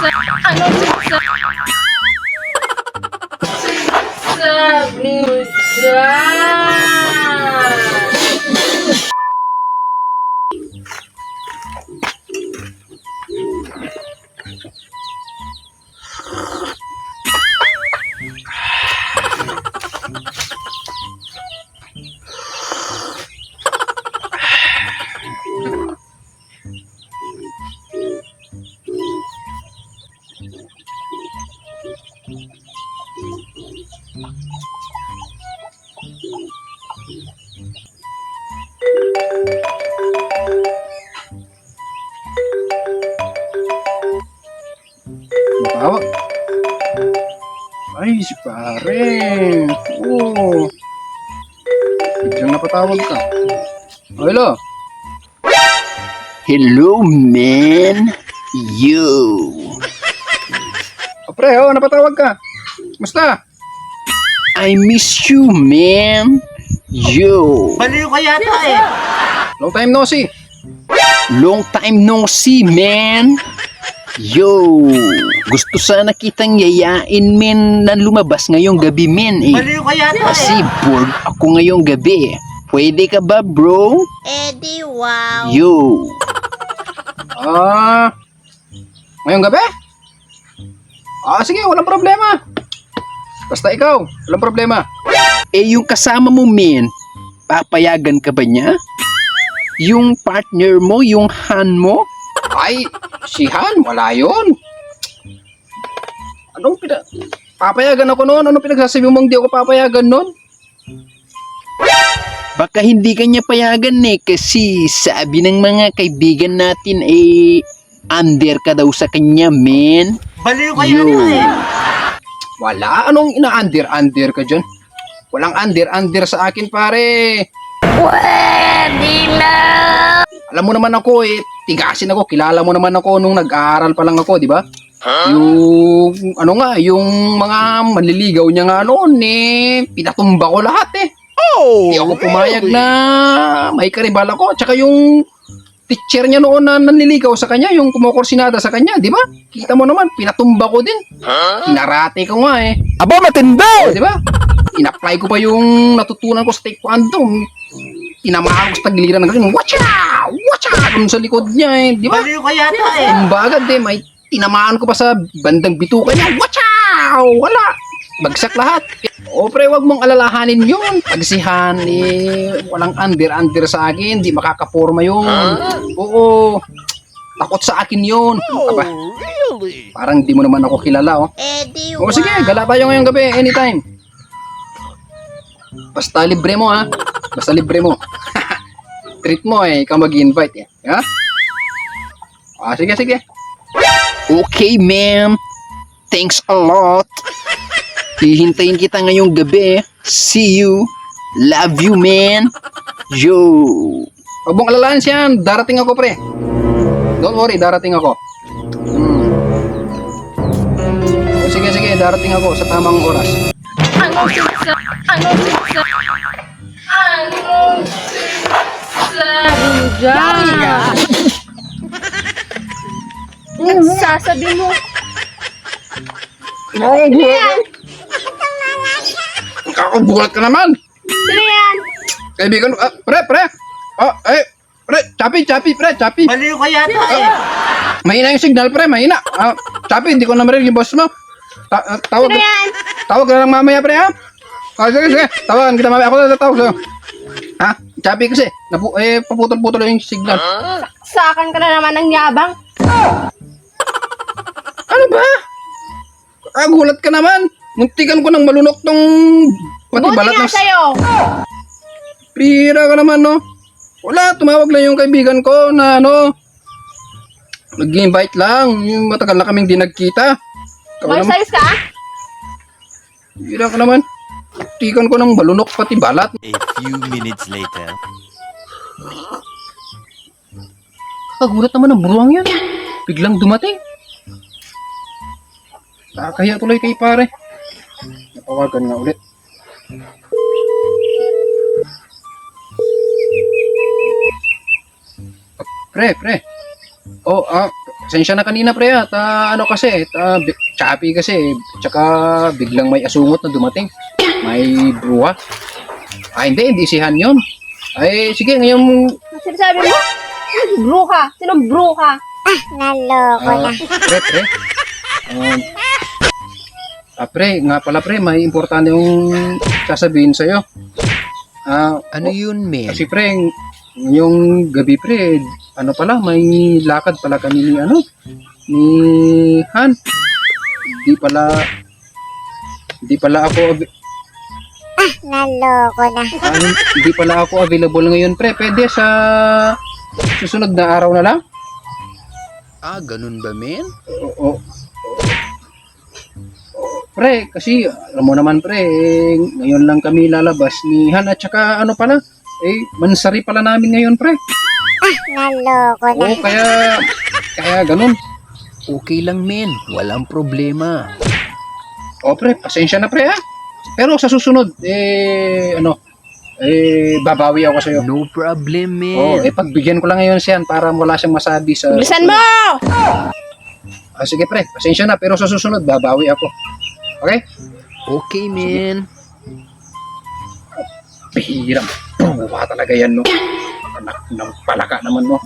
Ano sabi mo dyan? Matawag. Ay, si pare. Oo. Biglang napatawag ka. Oh, hello. Hello, man. You. Oh, pre, napatawag ka. Musta? I miss you, man. You. Baliw ka yata eh. Long time no see. Long time no see, man. Yo. Gusto sana kitang yayain, men, na lumabas ngayong gabi, men, eh. Baliw ka yata Kasi eh. bored ako ngayong gabi. Pwede ka ba, bro? Eddie, wow. Yo. Ngayong gabi? Sige, walang problema. Basta ikaw, walang problema. Eh, yung kasama mo, men, papayagan ka ba niya? Yung partner mo, yung Han mo? Ay, si Han, wala yun. Papayagan ako noon? Anong pinagsasabi mong di ako papayagan noon? Baka hindi ka niya payagan eh kasi sabi ng mga kaibigan natin under ka daw sa kanya, men. Baliw ka Yo. yata eh. Wala, anong ina-under ka dyan? Walang under sa akin, pare. Pwede na. Alam mo naman ako tigasin ako. Kilala mo naman ako nung nag-aaral pa lang ako, di ba? Yung, yung mga manliligaw niya nga noon pinatumba ko lahat Di ako pumayag na may karibal ako. Tsaka yung teacher niya noon na nanliligaw sa kanya, yung kumukursinada sa kanya, di ba? Kita mo naman, pinatumba ko din. Kinarate ko nga Aba, matindi! Di ba? In-apply ko pa yung natutunan ko sa taekwondo. Tinamaan ko sa tagiliran ng ganun. Watcha! Watcha! Dun sa likod niya di ba? Baliw ka yata eh. Tumbagad may tinamaan ko pa sa bandang bituka niya. Watcha! Wala! Bagsak lahat. O pre, wag mong alalahanin yun. Pag si Han, walang under sa akin. Di makakaporma yun. Oo. Takot sa akin yun. Aba, parang di mo naman ako kilala, Eddie, O sige, gala tayo ngayong gabi, anytime. Basta libre mo, ha? Basta libre mo. Treat mo, ikaw mag-invite, ha? Sige. Okay, ma'am. Thanks a lot. Hihintayin kita ngayong gabi. See you. Love you, man. Yo. Huwag mong alalahan siyan, darating ako, pre. Don't worry, darating ako. O sige, darating ako sa tamang oras. Ano sabi mo dyan? Nagsasabi mo. Ano yan? Kakabulat ka naman. Sino yan? Kaibigan, pre. Pre, Chappy, Chappy. Baliw ka yata eh. Mahina yung signal, pre, mahina. Chappy, hindi ko na marinig yung boss mo. Tawag. Sino yan? Tawag ka lang mamaya, pre, ha? Sige. Tawagan kita mamaya. Ako na tatawag sa'yo. Ha? Chappy kasi. Paputol-putol yung signal. Sakan ka na naman ng yabang. Ano ba? Gulat ka naman. Muntikan ko ng malunok tong pati Buti balat nga ng... sa'yo. Pira ka naman, no? Wala, tumawag lang yung kaibigan ko na, nag-invite lang. Yung matagal na kaming di nagkita. Ikaw Boy naman, size ka? pira ka naman. Muntikan ko ng malunok pati balat. A few minutes later. Kagulat naman ang buruang yan. Biglang dumating. Nakakaya tuloy kay pare. Napawagan nga ulit. Pre. pasensya na kanina pre at ano kasi, choppy kasi, tsaka biglang may asungot na dumating. May bruha. Hindi sihan yun. Ay, sige, ngayon, Sinasabi mo? Bro ka. Sinong bro ka? pre. Pre, nga pala pre, may importante yung sasabihin sa'yo. Ano yun, men? Kasi pre, ngayong gabi pre, ano pala, may lakad pala kami ni Han. Hindi pala ako available ngayon pre. Pwede sa susunod na araw na lang? Ganun ba, men? Oo. Pre, kasi alam mo naman pre, ngayon lang kami lalabas ni Han at saka ano pala, mansari pala namin ngayon pre. Oo, kaya ganun. Okay lang, men. Walang problema. O pre, pasensya na pre ha. Pero sa susunod, babawi ako sa'yo. No problem, Oo, men. pagbigyan ko lang ngayon siyan para wala siyang masabi sa... Bilisan mo! Sige pre, pasensya na, pero sa susunod, babawi ako. Okay? Okay, men. Pihirang. Buha talaga yan, no? Anak ng palaka naman, no?